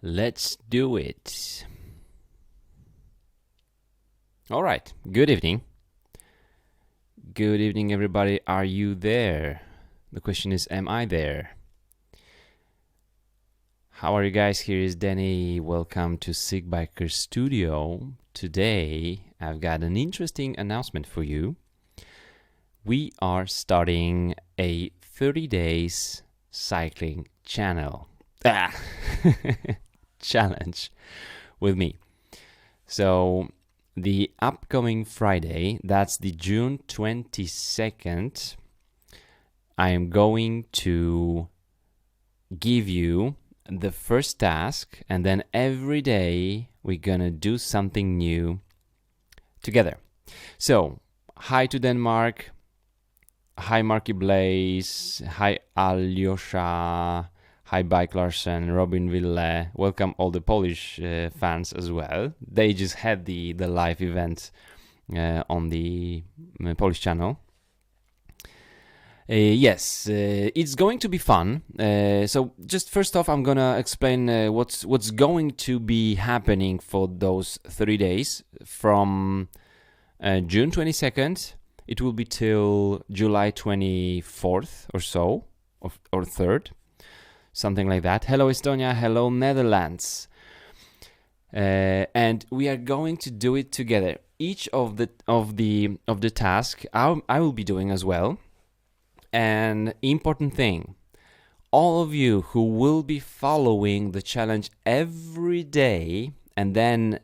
Let's do it. All right. Good evening. Good evening, everybody. Are you there? The question is, am I there? How are you guys? Here is Danny. Welcome to Sick Biker Studio. Today, I've got an interesting announcement for you. We are starting a 30 days cycling channel. Challenge with me. So the upcoming Friday, that's the June 22nd, I am going to give you the first task, and then every day we're gonna do something new together. So, hi to Denmark, hi Marky Blaze, hi Alyosha, hi Bike Larsen, Robin Ville. Welcome all the Polish fans as well. They just had the live event on the Polish channel. Yes, it's going to be fun. So just first off, I'm gonna explain what's going to be happening for those 30 days from June 22nd. It will be till July 24th or so, or 3rd, something like that. Hello Estonia, hello Netherlands, and we are going to do it together. Each of the task I will be doing as well. And important thing, all of you who will be following the challenge every day, and then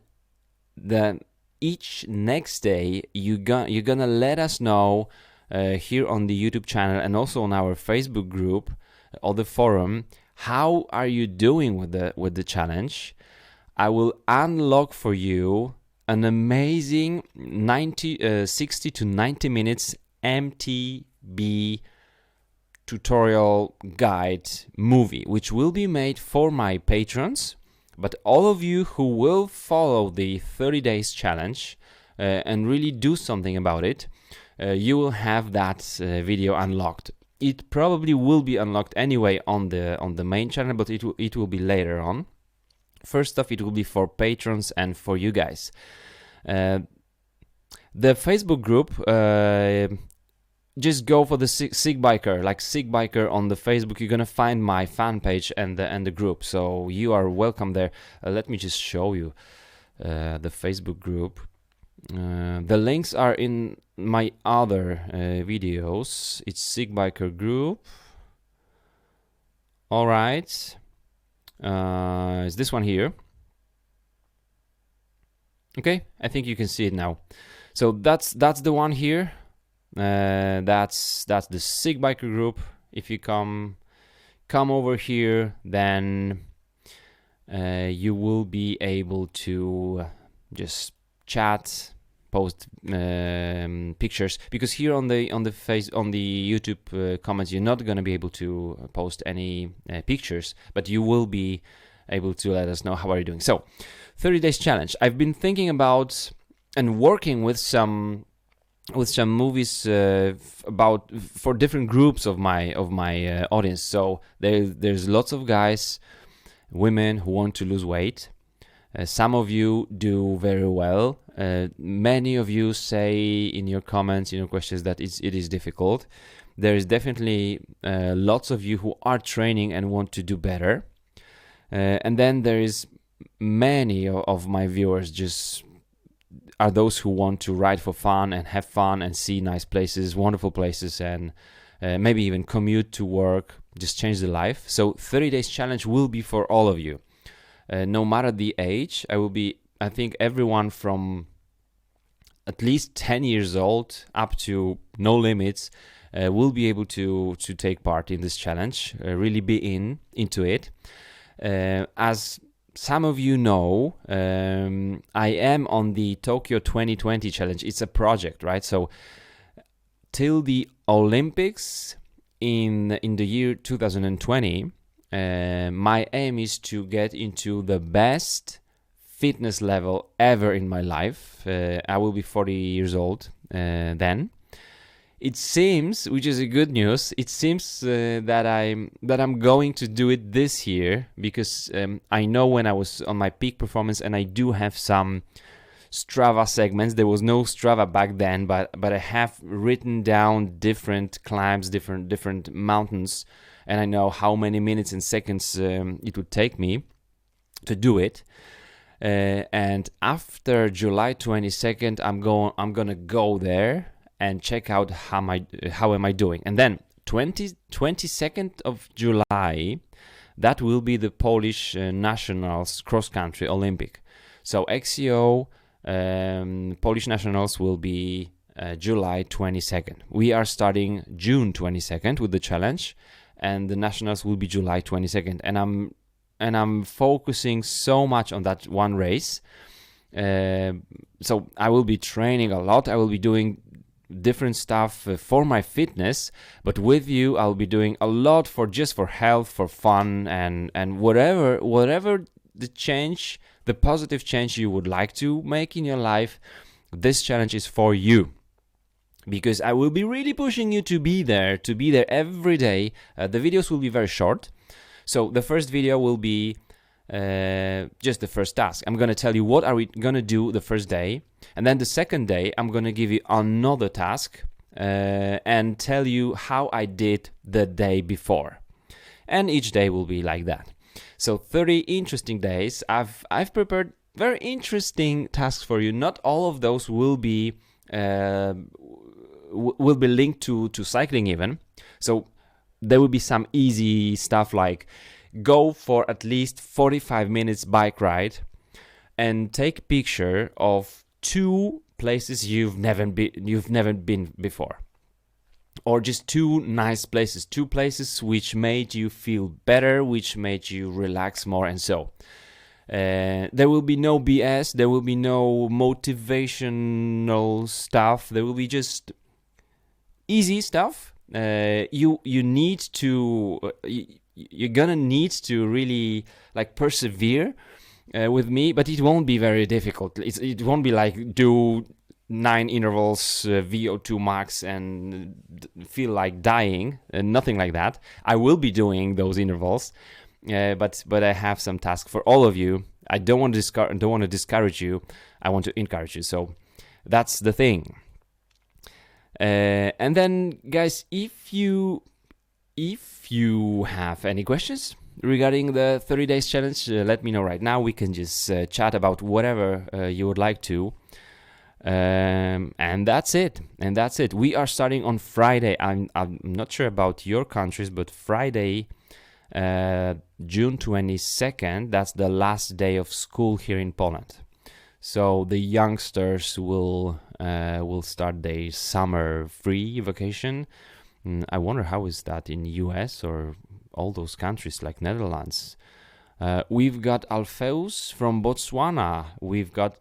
each next day you're gonna let us know here on the YouTube channel and also on our Facebook group or the forum, how are you doing with the challenge. I will unlock for you an amazing 60 to 90 minutes MTB tutorial guide movie, which will be made for my patrons. But all of you who will follow the 30 days challenge and really do something about it, you will have that video unlocked. It probably will be unlocked anyway on the main channel, but it will be later on. First off, it will be for patrons and for you guys. The Facebook group, just go for the Sick Biker, like Sick Biker on the Facebook. You're gonna find my fan page and the group, so you are welcome there. Let me just show you the Facebook group. The links are in my other videos. It's Sick Biker group. All right, it's this one here. Okay, I think you can see it now. So that's the one here. That's the Sick Biker group. If you come over here, then you will be able to just chat, post pictures, because here on the YouTube comments you're not going to be able to post any pictures, but you will be able to let us know how are you doing. So 30 days challenge. I've been thinking about and working with some movies for different groups of my audience. So there's lots of guys, women who want to lose weight. Some of you do very well. Many of you say in your comments, in your questions, that it is difficult. There is definitely lots of you who are training and want to do better. And then there is many of my viewers just are those who want to ride for fun and have fun and see nice places, wonderful places, and maybe even commute to work, just change the life. So 30 days challenge will be for all of you. No matter the age, I think everyone from at least 10 years old up to no limits will be able to take part in this challenge, really be into it. As some of you know, I am on the Tokyo 2020 challenge. It's a project, right? So till the Olympics in the year 2020, my aim is to get into the best fitness level ever in my life. I will be 40 years old then. it seems, which is a good news, it seems that I'm going to do it this year, because I know when I was on my peak performance, and I do have some Strava segments. There was no Strava back then, but I have written down different climbs, different mountains, and I know how many minutes and seconds it would take me to do it. And after July 22nd, I'm gonna go there and check out how am I doing. And then 22nd of July, that will be the Polish Nationals Cross Country Olympic. So XCO Polish Nationals will be July 22nd. We are starting June 22nd with the challenge, and the Nationals will be July 22nd. And I'm focusing so much on that one race. So I will be training a lot. I will be doing different stuff for my fitness, but with you I'll be doing a lot for health, for fun, and whatever the positive change you would like to make in your life. This challenge is for you, because I will be really pushing you to be there every day. The videos will be very short. So the first video will be just the first task. I'm going to tell you what are we going to do the first day. And then the second day, I'm going to give you another task and tell you how I did the day before. And each day will be like that. So 30 interesting days. I've prepared very interesting tasks for you. Not all of those will be linked to cycling even. So there will be some easy stuff like go for at least 45 minutes bike ride and take picture of 2 places you've never been before, or just 2 nice places, 2 places which made you feel better, which made you relax more, and so there will be no BS, there will be no motivational stuff, there will be just easy stuff. You're gonna need to really like persevere with me, but it won't be very difficult. It won't be like do 9 intervals VO2 max and feel like dying. Nothing like that. I will be doing those intervals, but I have some tasks for all of you. I don't want to discourage you. I want to encourage you. So that's the thing. And then, guys, if you have any questions regarding the 30 days challenge, let me know right now. We can just chat about whatever you would like to. And that's it. We are starting on Friday. I'm not sure about your countries, but Friday, June 22nd, that's the last day of school here in Poland. So the youngsters will start their summer free vacation. I wonder how is that in US or all those countries like Netherlands. We've got Alpheus from Botswana. We've got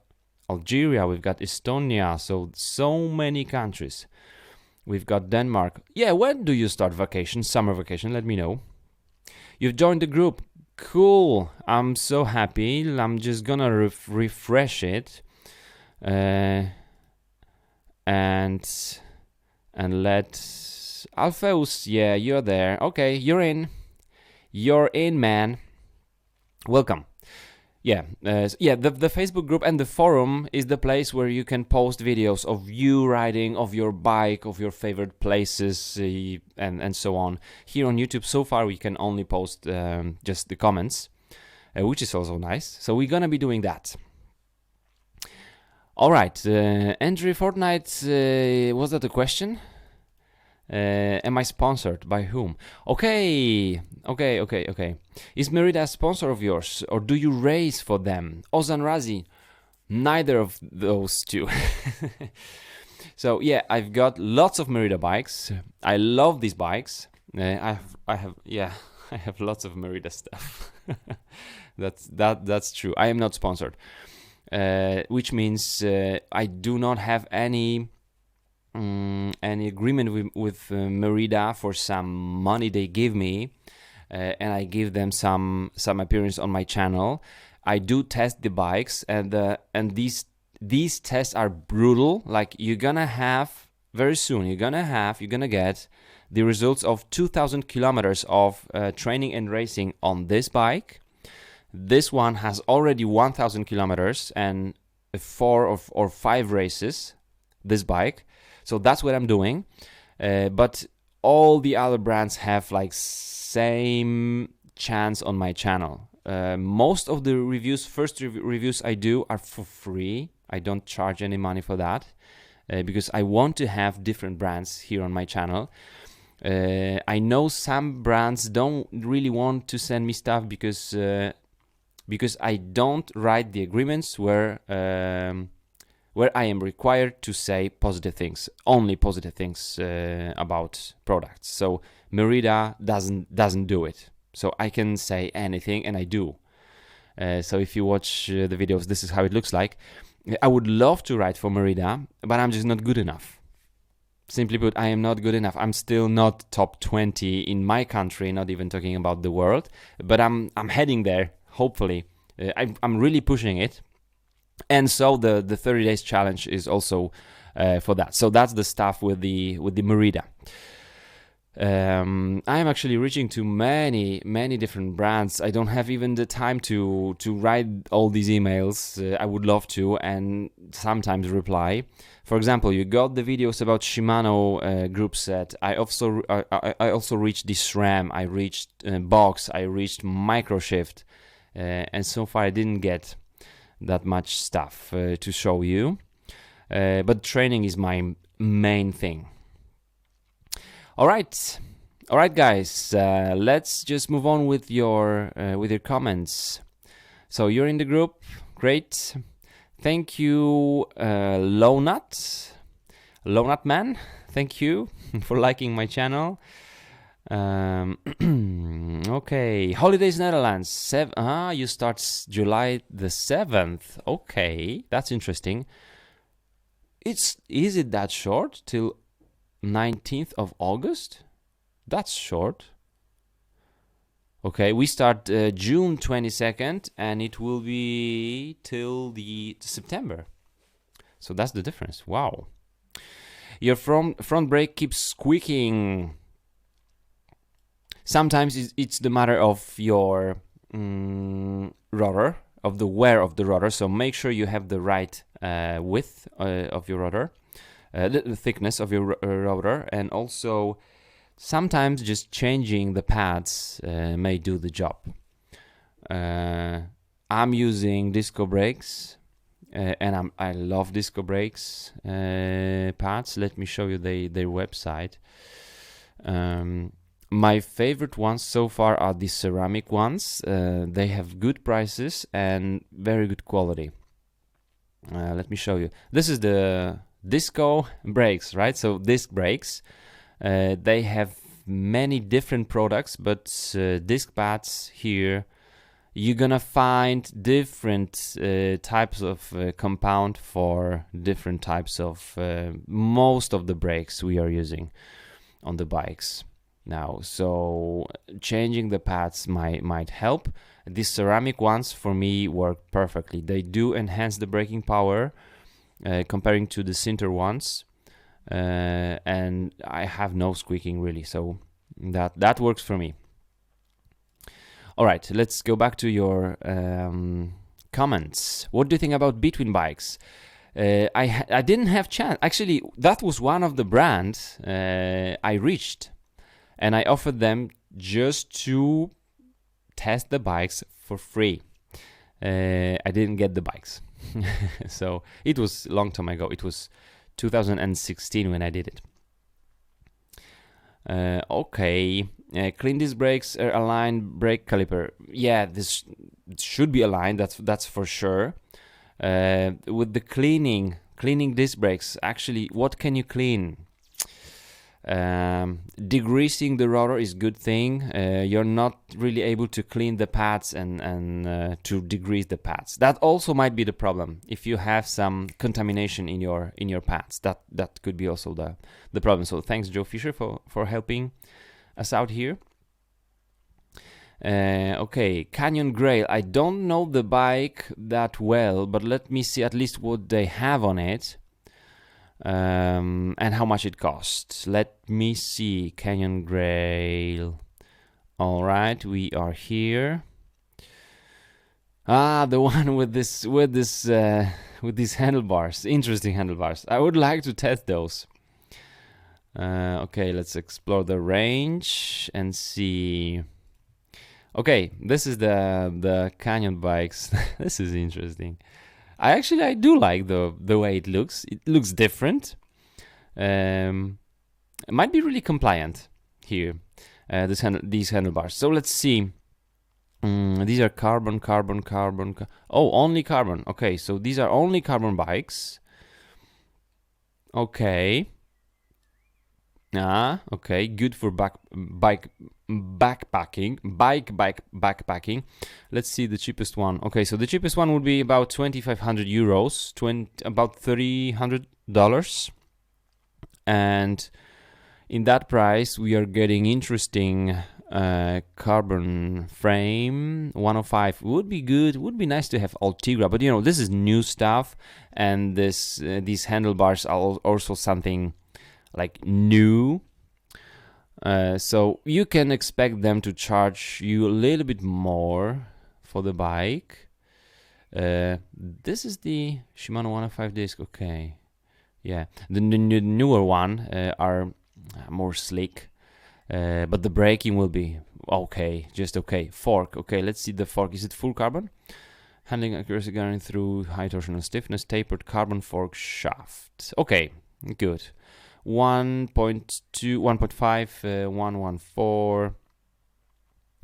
Algeria. We've got Estonia. So many countries. We've got Denmark. Yeah, when do you start vacation? Summer vacation? Let me know. You've joined the group. Cool. I'm so happy. I'm just gonna refresh it. And let Alpheus, yeah, you're there. Okay, you're in. You're in, man. Welcome. Yeah, the Facebook group and the forum is the place where you can post videos of you riding, of your bike, of your favorite places, and so on. Here on YouTube, so far we can only post just the comments, which is also nice. So we're gonna be doing that. All right, Andrew Fortnite, was that a question? Am I sponsored? By whom? Okay. Is Merida a sponsor of yours, or do you race for them? Ozan Razi, neither of those two. So yeah, I've got lots of Merida bikes. I love these bikes. I have lots of Merida stuff. That's true. I am not sponsored, which means I do not have any agreement with Merida for some money they give me, and I give them some appearance on my channel. I do test the bikes, and these tests are brutal. Like, you're gonna have very soon you're gonna get the results of 2,000 kilometers of training and racing on this bike. This one has already 1,000 kilometers and 4 or 5 races, this bike. So that's what I'm doing. But all the other brands have like same chance on my channel. Most of the reviews, first reviews I do are for free. I don't charge any money for that because I want to have different brands here on my channel. I know some brands don't really want to send me stuff because I don't write the agreements where I am required to say positive things, only positive things about products. So Merida doesn't do it. So I can say anything, and I do. So if you watch the videos, this is how it looks like. I would love to write for Merida, but I'm just not good enough. Simply put, I am not good enough. I'm still not top 20 in my country, not even talking about the world. But I'm heading there, hopefully. I'm really pushing it. And so the 30 days challenge is also for that. So that's the stuff with the Merida. I'm actually reaching to many different brands. I don't have even the time to write all these emails. I would love to, and sometimes reply. For example, you got the videos about Shimano group set. I also reached the SRAM. I reached Box. I reached Microshift, and so far I didn't get that much stuff to show you. But training is my main thing. All right, guys. Let's just move on with your comments. So you're in the group, great. Thank you, Lownut Man. Thank you for liking my channel. Okay, holidays Netherlands. You start July the 7th. Okay, that's interesting. Is it that short till 19th of August? That's short. Okay, we start June 22nd and it will be till the September. So that's the difference. Wow. Your front brake keeps squeaking. Sometimes it's the matter of your rotor, of the wear of the rotor. So make sure you have the right width of your rotor. The thickness of your rotor, and also sometimes just changing the pads may do the job. I'm using disco brakes, and I love disco brakes pads. Let me show you their website. My favorite ones so far are the ceramic ones. They have good prices and very good quality. Let me show you. This is the disco brakes, right? So disc brakes, they have many different products, but disc pads here, you're gonna find different types of compound for different types of most of the brakes we are using on the bikes now. So changing the pads might help. These ceramic ones for me work perfectly. They do enhance the braking power comparing to the sinter ones, and I have no squeaking really, so that works for me. All right, let's go back to your comments. What do you think about between bikes? I didn't have chance. Actually, that was one of the brands I reached, and I offered them just to test the bikes for free. I didn't get the bikes. So it was a long time ago. It was 2016 when I did it. Okay, clean disc brakes, aligned brake caliper. Yeah, this should be aligned. That's for sure. With the cleaning disc brakes, actually, what can you clean? Degreasing the rotor is good thing. You're not really able to clean the pads and to degrease the pads. That also might be the problem. If you have some contamination in your pads, that could be also the problem. So thanks, Joe Fisher, for helping us out here. Okay, Canyon Grail. I don't know the bike that well, but let me see at least what they have on it. and how much it costs. Let me see. Canyon Grail. All right, we are here. The one with these handlebars. Interesting handlebars. I would like to test those. Okay, let's explore the range and see. Okay, this is the canyon bikes. This is interesting. I do like the way it looks. It looks different. It might be really compliant here. These handlebars. So let's see. These are carbon. Oh, only carbon. Okay, so these are only carbon bikes. Okay. Okay, good for backpacking. Let's see the cheapest one. Okay, so the cheapest one would be about 2,500 euros, about $300, and in that price we are getting interesting carbon frame. 105 would be good. Would be nice to have Ultegra, but this is new stuff, and these handlebars are also something like new, so you can expect them to charge you a little bit more for the bike. This is the Shimano 105 disc. Okay, yeah, the newer one are more slick, but the braking will be okay, just okay. Fork. Okay, let's see the fork. Is it full carbon? Handling accuracy guaranteed through high torsional stiffness, tapered carbon fork shaft. Okay, good. 1.2, 1.5, 114.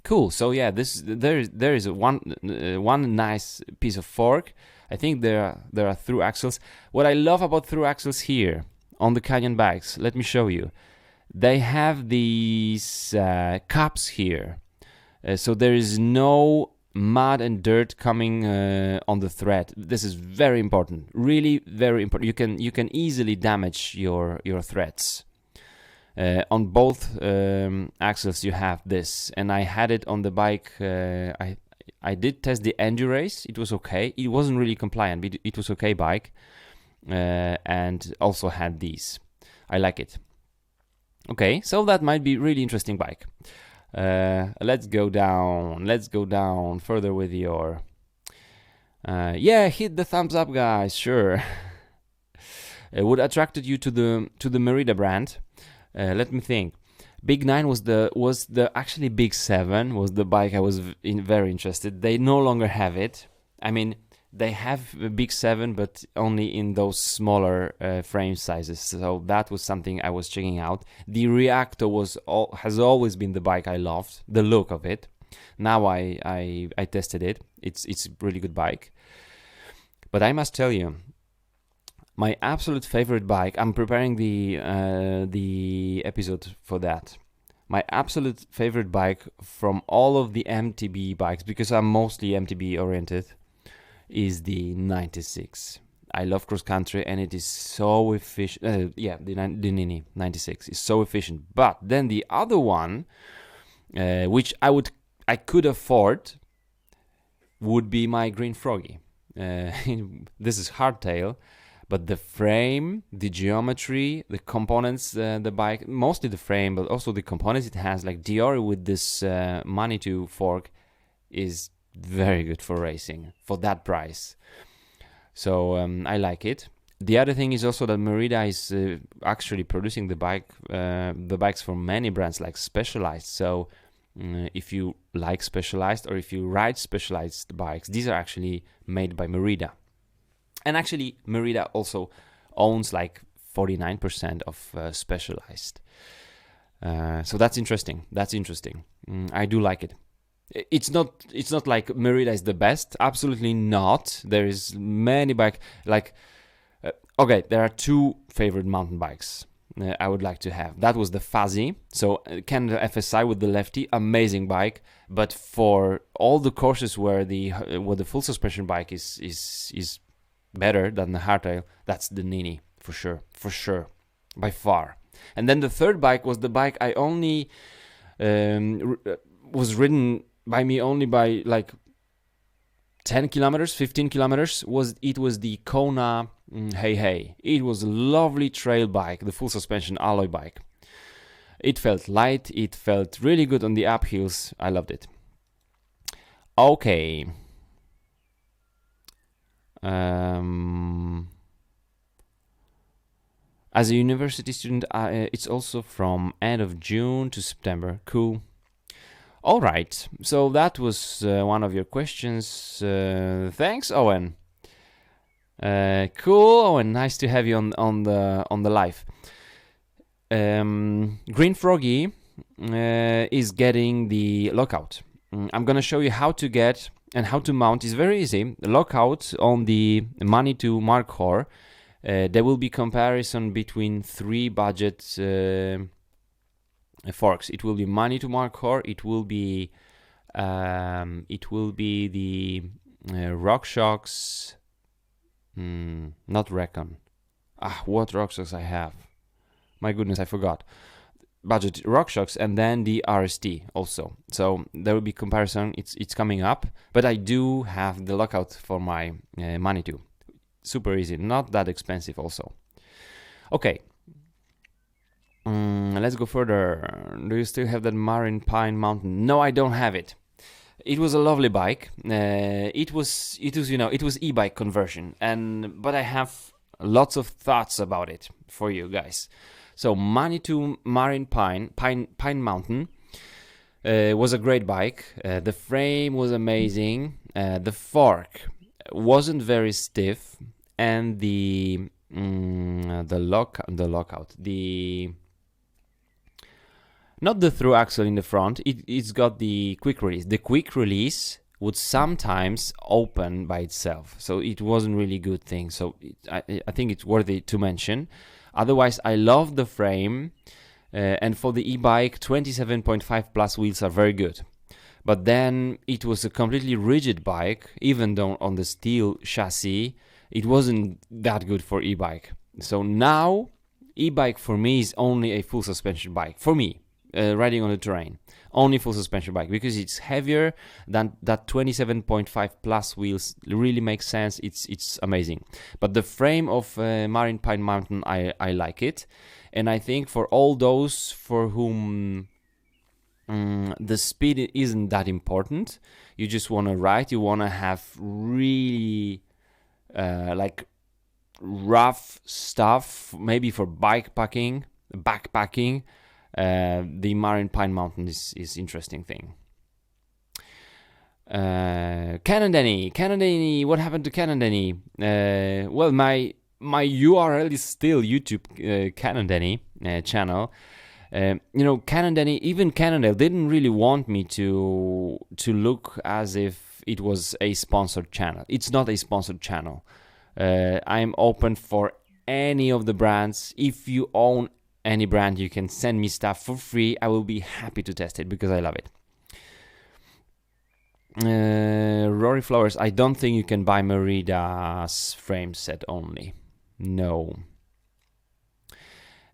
Cool. So yeah, there is one nice piece of fork. I think there are through axles. What I love about through axles here on the Canyon bikes, let me show you. They have these cups here, so there is no mud and dirt coming on the thread. This is very important, really very important. You can easily damage your threads. On both axles you have this, and I had it on the bike. I did test the Endurace. It was okay. It wasn't really compliant, but it was okay bike, and also had these. I like it. Okay, so that might be really interesting bike. Let's go down further with your hit the thumbs up, guys. Sure. What attracted you to the Merida brand? Let me think. Big 9 was the actually Big 7 was the bike I was very interested. They no longer have it. I mean, they have a Big 7, but only in those smaller frame sizes. So that was something I was checking out. The Reactor has always been the bike I loved, the look of it. Now I tested it. It's a really good bike. But I must tell you, my absolute favorite bike. I'm preparing the episode for that. My absolute favorite bike from all of the MTB bikes, because I'm mostly MTB oriented, is the 96. I love cross country, and it is so efficient. The Nini 96 is so efficient. But then the other one, which I could afford, would be my Green Froggy. This is hardtail, but the frame, the geometry, the components, the bike, mostly the frame, but also the components it has, like Dior with this Manitou fork, is very good for racing for that price. So I like it. The other thing is also that Merida is actually producing the bikes for many brands like Specialized. So if you like Specialized, or if you ride Specialized bikes, these are actually made by Merida. And actually Merida also owns like 49% of Specialized. So that's interesting. I do like it. It's not like Merida is the best. Absolutely not. There is many bike like okay. There are two favorite mountain bikes I would like to have. That was the Fuzzy. So Canada FSI with the lefty, amazing bike. But for all the courses where the full suspension bike is better than the hardtail, that's the Nini for sure, by far. And then the third bike was the bike I only was ridden by me only by like 10 kilometers, 15 kilometers. It was the Kona Hey, it was a lovely trail bike, the full suspension alloy bike. It felt light, it felt really good on the uphills. I loved it. Okay. As a university student, it's also from end of June to September. Cool. All right. So that was one of your questions. Thanks, Owen. Cool, Owen. Nice to have you on the live. Green Froggy is getting the lockout. I'm gonna show you how to get and how to mount. It's very easy. The lockout on the Manitou Mark IV. There will be comparison between 3 budget forks. It will be Manitou Mark IV. It will be the RockShox. Not Recon. What RockShox I have? My goodness, I forgot. Budget RockShox and then the RST also. So there will be comparison. It's coming up, but I do have the lockout for my Manitou. Super easy, not that expensive also. Okay. Let's go further. Do you still have that Marin Pine Mountain? No, I don't have it. It was a lovely bike. It was e-bike conversion, but I have lots of thoughts about it for you guys. So Manitou Marin Pine Mountain was a great bike. The frame was amazing. The fork wasn't very stiff, and the lockout, not the through axle in the front, it's got the quick release. The quick release would sometimes open by itself, so it wasn't really a good thing. So I think it's worthy to mention. Otherwise, I love the frame, and for the e-bike, 27.5 plus wheels are very good. But then it was a completely rigid bike, even though on the steel chassis, it wasn't that good for e-bike. So now, e-bike for me is only a full suspension bike. For me, riding on the terrain, only full suspension bike, because it's heavier than that 27.5 plus wheels really makes sense. It's amazing. But the frame of Marin Pine Mountain, I like it. And I think for all those for whom the speed isn't that important, you just want to ride, you want to have really like rough stuff, maybe for backpacking, the Marin Pine Mountain is interesting thing. Canadeni, what happened to Canadeni? Well, my URL is still YouTube Canadeni channel. Canadeni, even Canada didn't really want me to look as if it was a sponsored channel. It's not a sponsored channel. I'm open for any of the brands. If you own any brand, you can send me stuff for free. I will be happy to test it because I love it. Rory Flowers, I don't think you can buy Merida's frame set only. No.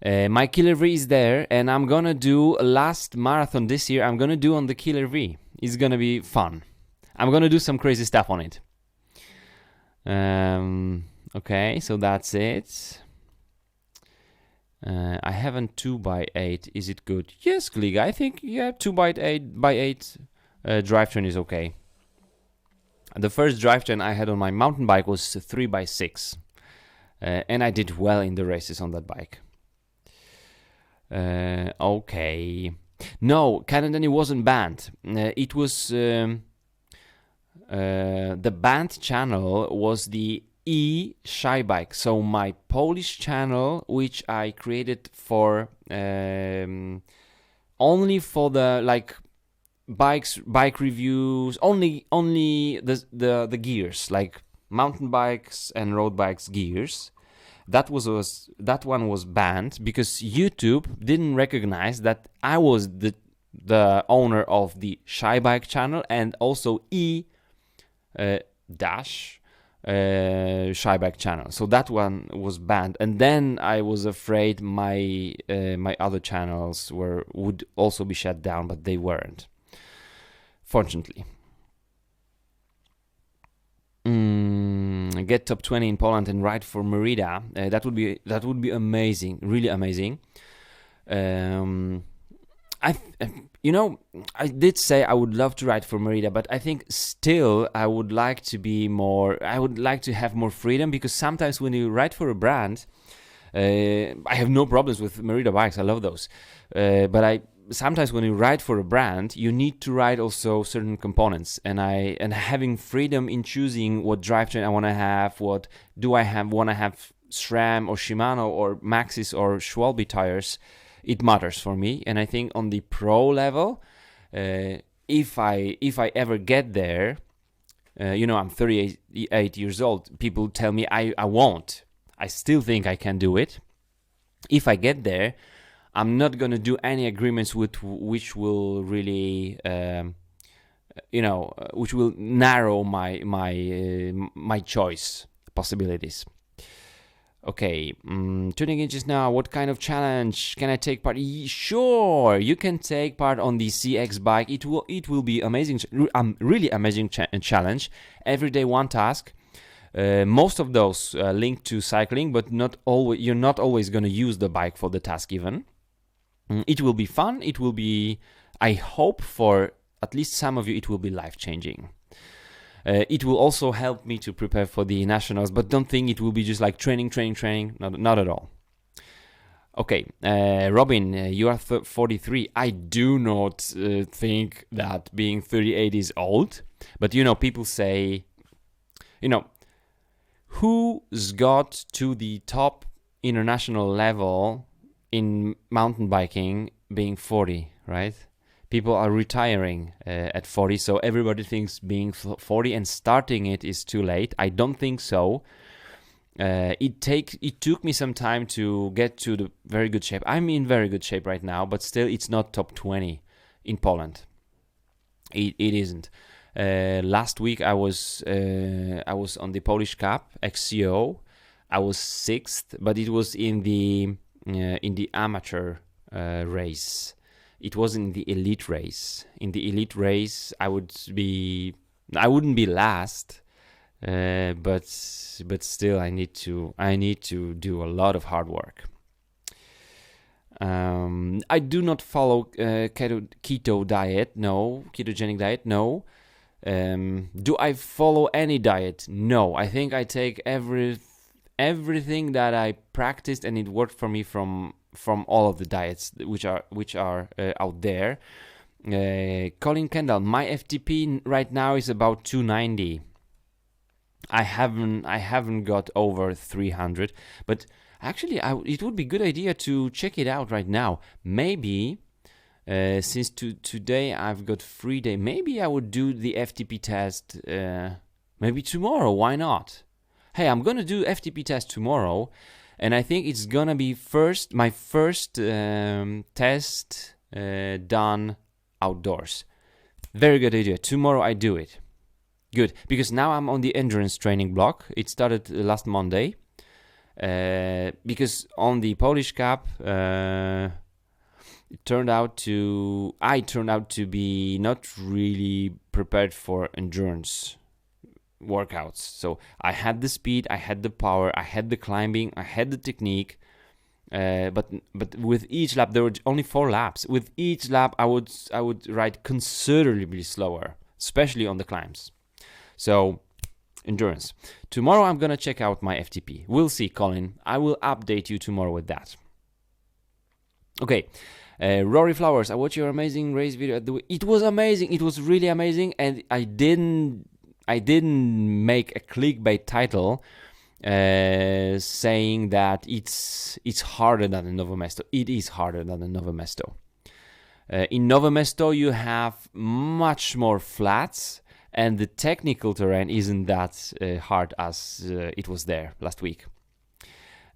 My Killer V is there, and I'm gonna do a last marathon this year. I'm gonna do on the Killer V. It's gonna be fun. I'm gonna do some crazy stuff on it. Okay, so that's it. I haven't 2x8. Is it good? Yes, Gliga. I think 2x8 drivetrain is okay. The first drivetrain I had on my mountain bike was 3x6, and I did well in the races on that bike. Okay. No, Canadeni wasn't banned. It was the banned channel was the shy bike. So my Polish channel, which I created for only for the bike reviews, only the gears, like mountain bikes and road bikes gears. That one was banned because YouTube didn't recognize that I was the owner of the Shy Bike channel and also Shy Bike channel. So that one was banned, and then I was afraid my other channels would also be shut down, but they weren't, fortunately. get top 20 in Poland and ride for Merida. That would be amazing, really amazing. I did say I would love to ride for Merida, but I think still I would like to have more freedom, because sometimes when you ride for a brand, I have no problems with Merida bikes. I love those. But sometimes when you ride for a brand, you need to ride also certain components, and having freedom in choosing what drivetrain I want to have, what do I want to have, SRAM or Shimano or Maxxis or Schwalbe tires, it matters for me. And I think on the pro level, if I ever get there, I'm 38 years old. People tell me I won't. I still think I can do it. If I get there, I'm not gonna do any agreements which will really, which will narrow my choice possibilities. Okay, tuning in just now. What kind of challenge can I take part? Sure, you can take part on the CX bike. It will be amazing, really amazing challenge. Every day one task. Most of those linked to cycling, but not always. You're not always going to use the bike for the task even. It will be fun. It will be, I hope for at least some of you, it will be life-changing. It will also help me to prepare for the nationals, but don't think it will be just like training. Not at all. Okay, Robin, you are 43. I do not think that being 38 is old, but people say, who's got to the top international level in mountain biking being 40, right? People are retiring at 40, so everybody thinks being 40 and starting it is too late. I don't think so. It took me some time to get to the very good shape. I'm in very good shape right now, but still it's not top 20 in Poland. It isn't. Last week I was on the Polish Cup XCO. I was 6th, but it was in the amateur race. It wasn't the elite race. In the elite race, I wouldn't be last, but still I need to do a lot of hard work. I do not follow keto diet. No, ketogenic diet. No. Do I follow any diet? No. I think I take everything that I practiced and it worked for me from all of the diets which are out there. Colin Kendall, my FTP right now is about 290. I haven't got over 300, but actually it would be a good idea to check it out right now. Maybe since today I've got free day, maybe I would do the FTP test maybe tomorrow. Why not? Hey, I'm gonna do FTP test tomorrow, and I think it's gonna be my first test done outdoors. Very good idea. Tomorrow I do it. Good, because now I'm on the endurance training block. It started last Monday. Because on the Polish Cup, I turned out to be not really prepared for endurance workouts. So I had the speed, I had the power, I had the climbing, I had the technique, but with each lap, there were only 4 laps. With each lap I would ride considerably slower, especially on the climbs. So endurance. Tomorrow I'm gonna check out my FTP. We'll see, Colin. I will update you tomorrow with that. Okay. Rory Flowers, I watched your amazing race video. It was amazing. It was really amazing, and I didn't make a clickbait title saying that it's harder than the Novo Mesto. It is harder than the Novo Mesto. In Novo Mesto, you have much more flats, and the technical terrain isn't that hard as it was there last week.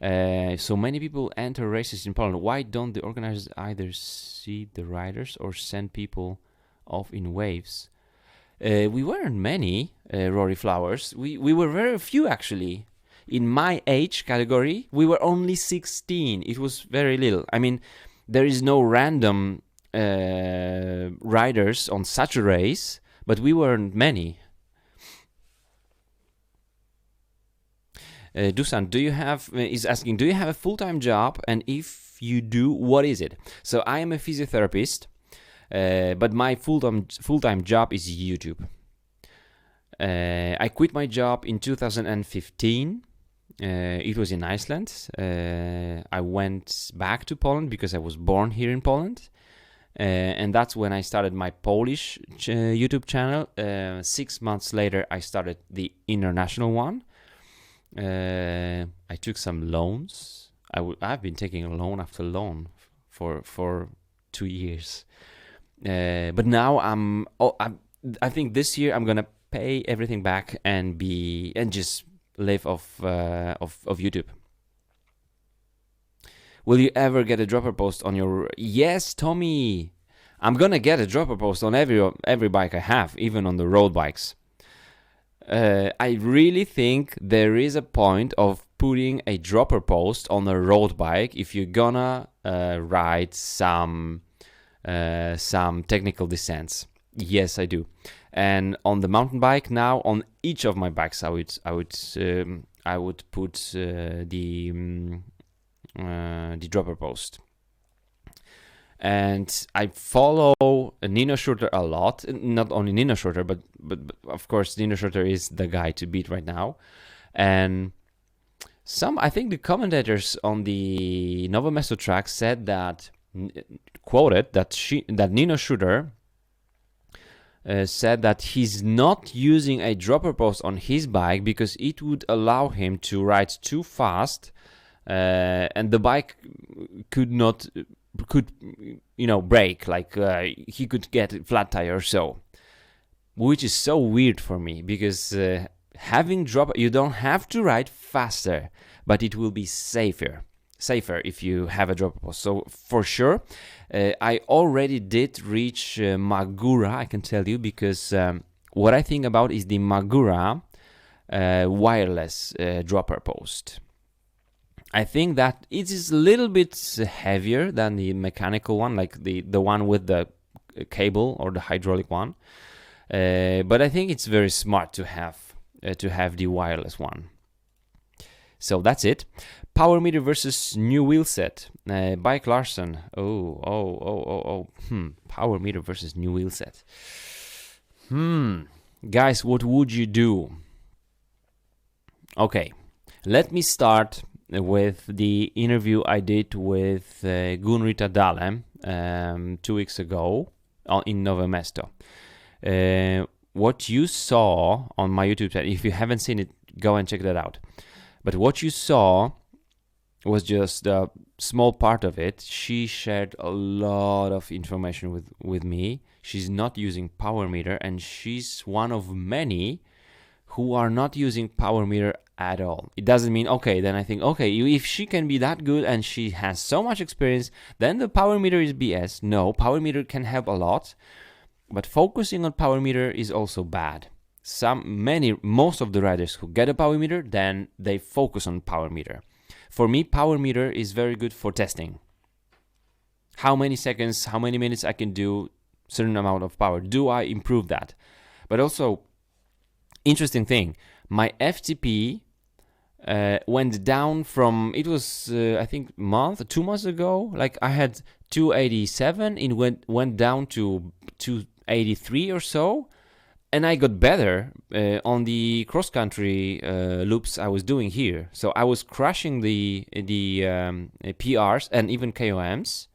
So many people enter races in Poland. Why don't the organizers either seed the riders or send people off in waves? We weren't many, Rory Flowers. We were very few, actually. In my age category, we were only 16. It was very little. I mean, there is no random riders on such a race, but we weren't many. Dusan, is asking, do you have a full-time job? And if you do, what is it? So I am a physiotherapist, but my full-time job is YouTube. I quit my job in 2015. It was in Iceland. I went back to Poland because I was born here in Poland. And that's when I started my Polish YouTube channel. 6 months later, I started the international one. I took some loans. I've been taking a loan after loan for 2 years. But now I think this year I'm gonna pay everything back and just live off YouTube. Will you ever get a dropper post on your... Yes, Tommy! I'm gonna get a dropper post on every bike I have, even on the road bikes. I really think there is a point of putting a dropper post on a road bike if you're gonna ride some technical descents. Yes, I do. And on the mountain bike now, on each of my bikes, I would put the dropper post. And I follow Nino Schurter a lot. Not only Nino Schurter, but of course Nino Schurter is the guy to beat right now. And I think the commentators on the Novo Mesto track said that, quoted that Nino Schurter said that he's not using a dropper post on his bike because it would allow him to ride too fast, and the bike could break, like he could get flat tire or so, which is so weird for me because having dropper, you don't have to ride faster, but it will be safer if you have a dropper post. So for sure, I already did reach Magura, I can tell you, because what I think about is the Magura wireless dropper post. I think that it is a little bit heavier than the mechanical one, like the one with the cable or the hydraulic one. But I think it's very smart to have the wireless one. So that's it. Power meter versus new wheelset. Bike Larson. Power meter versus new wheelset. Guys, what would you do? Okay, let me start with the interview I did with Gunrita Dale 2 weeks ago in Novo Mesto. What you saw on my YouTube channel, if you haven't seen it, go and check that out. But what you saw was just a small part of it. She shared a lot of information with me. She's not using power meter, and she's one of many who are not using power meter at all. It doesn't mean, okay, then I think, okay, if she can be that good and she has so much experience, then the power meter is BS. No, power meter can help a lot, but focusing on power meter is also bad. Most of the riders who get a power meter, then they focus on power meter. For me, power meter is very good for testing. How many seconds, how many minutes I can do certain amount of power. Do I improve that? But also, interesting thing, my FTP went down from, it was I think 2 months ago, like I had 287, it went down to 283 or so, and I got better on the cross country loops I was doing here. So I was crushing the PRs and even KOMs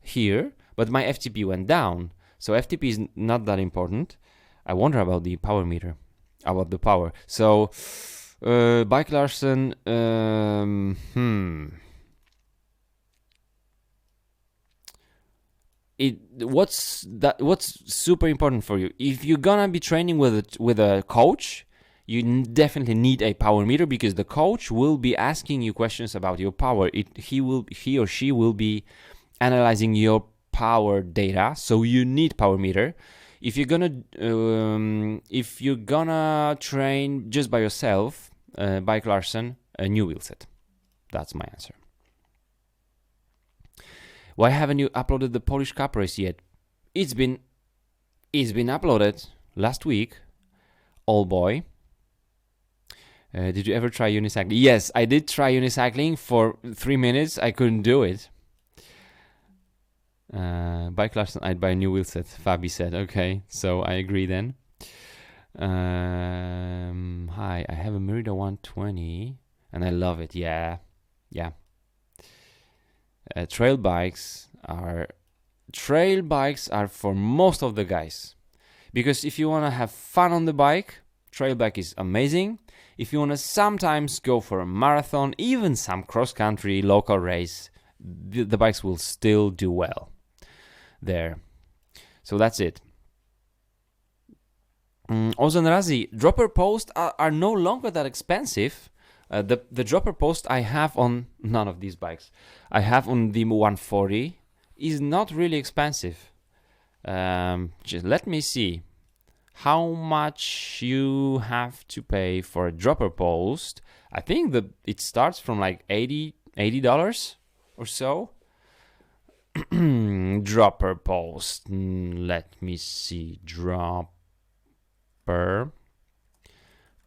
here, but my FTP went down. So FTP is not that important. I wonder about the power meter, about the power. So Bike Larson, what's super important for you? If you're gonna be training with a coach, you definitely need a power meter, because the coach will be asking you questions about your power. He or she will be analyzing your power data, so you need power meter. If you're gonna train just by yourself, Bike Larson, a new wheelset. That's my answer. Why haven't you uploaded the Polish Cup race yet? It's been uploaded last week. Old boy. Did you ever try unicycling? Yes, I did try unicycling for 3 minutes. I couldn't do it. Bike lesson, I'd buy a new wheelset, Fabi said. Okay, so I agree then. Hi, I have a Merida 120 and I love it. Yeah. Trail bikes are for most of the guys, because if you want to have fun on the bike, trail bike is amazing. If you want to sometimes go for a marathon, even some cross country local race, the bikes will still do well there. So that's it. Ozan Razi, dropper posts are no longer that expensive. The dropper post I have on none of these bikes, I have on the 140, is not really expensive. Just let me see how much you have to pay for a dropper post. I think it starts from like $80 or so. Dropper post. Let me see. Dropper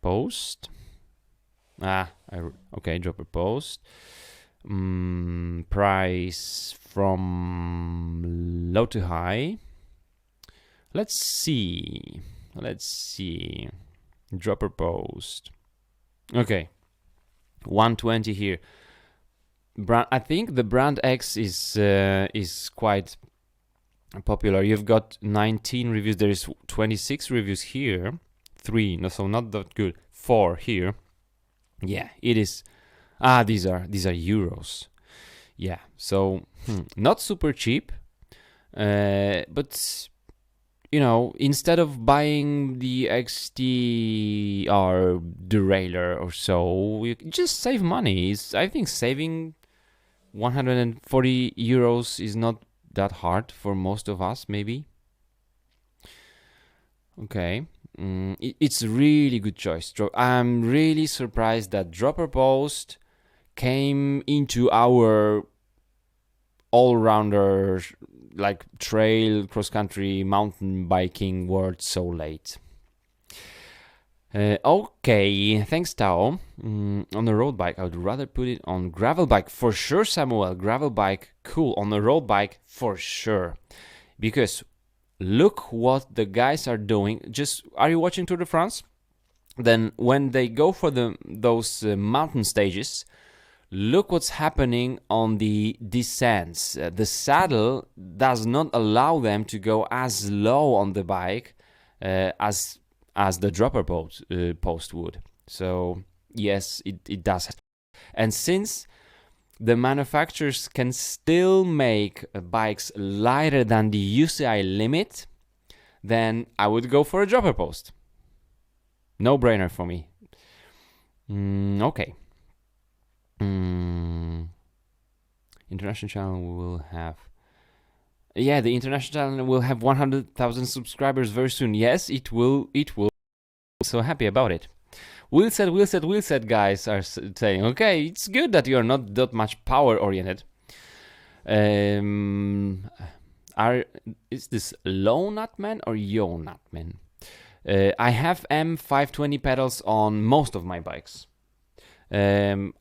post. Okay, dropper post. Price from low to high. Let's see. Dropper post. Okay. 120 here. I think the brand X is quite popular. You've got 19 reviews. There is 26 reviews here. 3, no, so not that good. 4 here. Yeah, it is. These are euros. Yeah, so not super cheap. But you know, instead of buying the XTR derailleur or so, you just save money. I think saving 140 euros is not that hard for most of us, maybe. Okay. It's a really good choice. I'm really surprised that dropper post came into our all-rounder, like trail, cross-country, mountain biking world so late. Okay, thanks Tao. On a road bike, I would rather put it on gravel bike. For sure, Samuel, gravel bike, cool. On a road bike, for sure. Because look what the guys are doing. Are you watching Tour de France? Then when they go for those mountain stages, look what's happening on the descents. The saddle does not allow them to go as low on the bike as the dropper post would. So yes, it does. And since the manufacturers can still make bikes lighter than the UCI limit, then I would go for a dropper post. No brainer for me. Okay. International channel will have. Yeah, the international channel will have 100,000 subscribers very soon. Yes, it will. So happy about it. Wheelset guys are saying, okay, it's good that you're not that much power oriented. Is this Low Nutman or Yo Nutman? I have M520 pedals on most of my bikes. I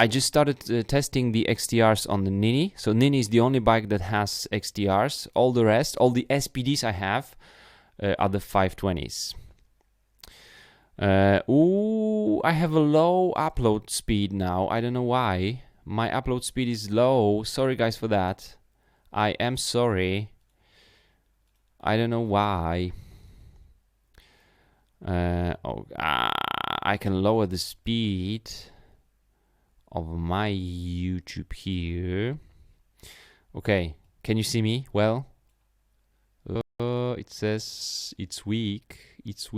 just started testing the XTRs on the Nini. So Nini is the only bike that has XTRs. All the rest, all the SPDs I have are the 520s. I have a low upload speed now. I don't know why. My upload speed is low. Sorry guys for that. I am sorry. I don't know why. I can lower the speed of my YouTube here. Okay, can you see me? Well, it says it's weak. It's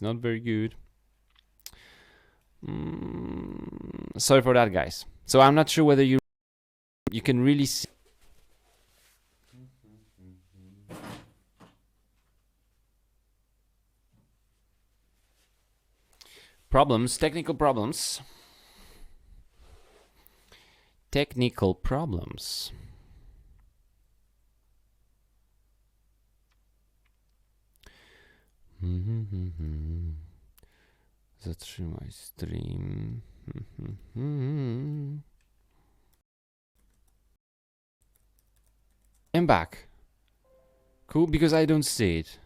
not very good. Sorry for that, guys. So I'm not sure whether you can really see. Technical problems. Zatrzymaj stream. I'm back. Cool, because I don't see it.